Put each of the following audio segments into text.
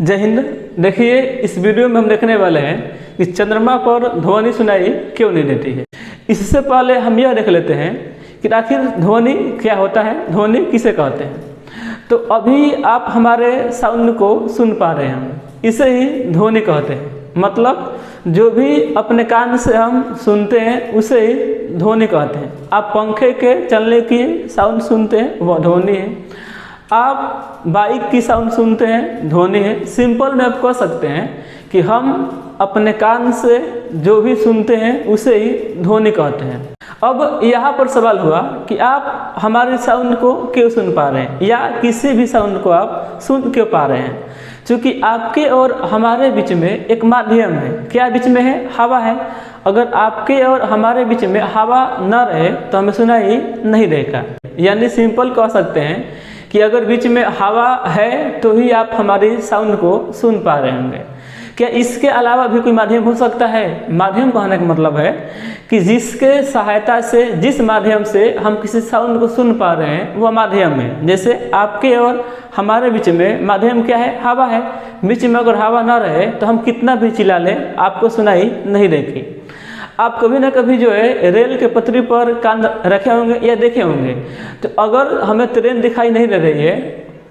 जय हिंद। देखिए, इस वीडियो में हम देखने वाले हैं कि चंद्रमा पर ध्वनि सुनाई क्यों नहीं देती है। इससे पहले हम यह देख लेते हैं कि आखिर ध्वनि क्या होता है, ध्वनि किसे कहते हैं। तो अभी आप हमारे साउंड को सुन पा रहे हैं, इसे ही ध्वनि कहते हैं। मतलब जो भी अपने कान से हम सुनते हैं उसे ही ध्वनि कहते हैं। आप पंखे के चलने की साउंड सुनते हैं, वह ध्वनि है। आप बाइक की साउंड सुनते हैं, ध्वनि है। सिंपल में आप कह सकते हैं कि हम अपने कान से जो भी सुनते हैं उसे ही ध्वनि कहते हैं। अब यहाँ पर सवाल हुआ कि आप हमारी साउंड को क्यों सुन पा रहे हैं, या किसी भी साउंड को आप सुन क्यों पा रहे हैं। क्योंकि आपके और हमारे बीच में एक माध्यम है। क्या बीच में है? हवा है। अगर आपके और हमारे बीच में हवा न रहे तो हमें सुनाई नहीं देगा। यानी सिंपल कह सकते हैं कि अगर बीच में हवा है तो ही आप हमारी साउंड को सुन पा रहे होंगे। क्या इसके अलावा भी कोई माध्यम हो सकता है? माध्यम कहने का मतलब है कि जिसके सहायता से, जिस माध्यम से हम किसी साउंड को सुन पा रहे हैं वह माध्यम है। जैसे आपके और हमारे बीच में माध्यम क्या है? हवा है। बीच में अगर हवा ना रहे तो हम कितना भी चिल्ला लें आपको सुनाई नहीं देगी। आप कभी ना कभी जो है रेल के पटरी पर कान रखे होंगे या देखे होंगे। तो अगर हमें ट्रेन दिखाई नहीं दे रही है,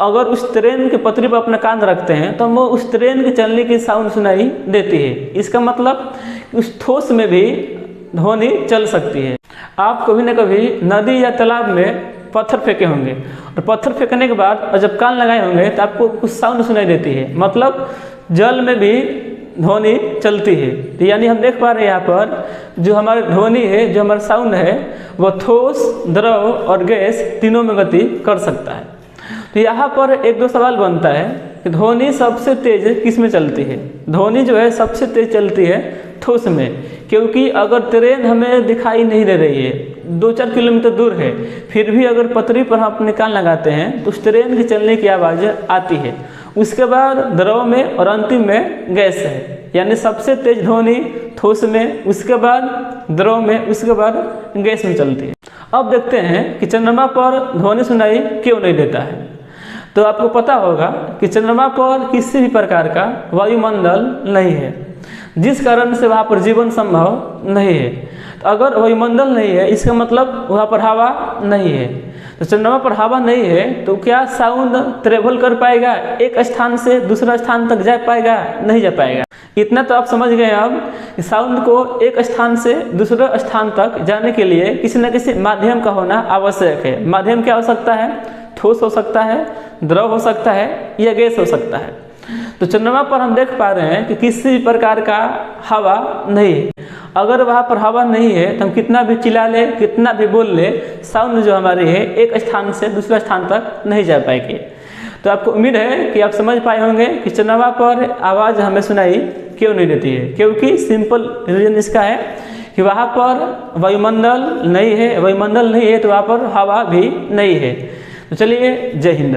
अगर उस ट्रेन के पटरी पर अपना कान रखते हैं तो वो उस ट्रेन के चलने की साउंड सुनाई देती है। इसका मतलब उस ठोस में भी ध्वनि चल सकती है। आप कभी ना कभी नदी या तालाब में पत्थर फेंके होंगे, और पत्थर फेंकने के बाद जब कान लगाए होंगे तो आपको कुछ साउंड सुनाई देती है। मतलब जल में भी ध्वनि चलती है। तो यानी हम देख पा रहे हैं यहाँ पर जो हमारी ध्वनि है, जो हमारा साउंड है, वह ठोस, द्रव और गैस तीनों में गति कर सकता है। तो यहाँ पर एक दो सवाल बनता है कि ध्वनि सबसे तेज किस में चलती है। ध्वनि जो है सबसे तेज चलती है ठोस में, क्योंकि अगर ट्रेन हमें दिखाई नहीं दे रही है, 2-4 किलोमीटर दूर है, फिर भी अगर पटरी पर हम अपने कान लगाते हैं तो उस ट्रेन के चलने की आवाज़ आती है। उसके बाद द्रव में और अंतिम में गैस है। यानी सबसे तेज ध्वनि ठोस में, उसके बाद द्रव में, उसके बाद गैस में चलती है। अब देखते हैं कि चंद्रमा पर ध्वनि सुनाई क्यों नहीं देता है। तो आपको पता होगा कि चंद्रमा पर किसी भी प्रकार का वायुमंडल नहीं है, जिस कारण से वहाँ पर जीवन संभव नहीं है। तो अगर वायुमंडल नहीं है, इसका मतलब वहाँ पर हवा नहीं है। तो चंद्रमा पर हवा नहीं है तो क्या साउंड ट्रेवल कर पाएगा? एक स्थान से दूसरा स्थान तक जा पाएगा? नहीं जा पाएगा। इतना तो आप समझ गए अब कि साउंड को एक स्थान से दूसरे स्थान तक जाने के लिए किसी न किसी माध्यम का होना आवश्यक है। माध्यम क्या हो सकता है? ठोस हो सकता है, द्रव हो सकता है, या गैस हो सकता है। तो चंद्रमा पर हम देख पा रहे हैं कि किसी भी प्रकार का हवा नहीं है। अगर वहाँ पर हवा नहीं है तो हम कितना भी चिल्ला ले, कितना भी बोल ले, साउंड जो हमारी है एक स्थान से दूसरे स्थान तक नहीं जा पाएगी। तो आपको उम्मीद है कि आप समझ पाए होंगे कि चंद्रमा पर आवाज़ हमें सुनाई क्यों नहीं देती है। क्योंकि सिंपल रीजन इसका है कि वहाँ पर वायुमंडल नहीं है। वायुमंडल नहीं है तो वहाँ पर हवा भी नहीं है। तो चलिए, जय हिंद।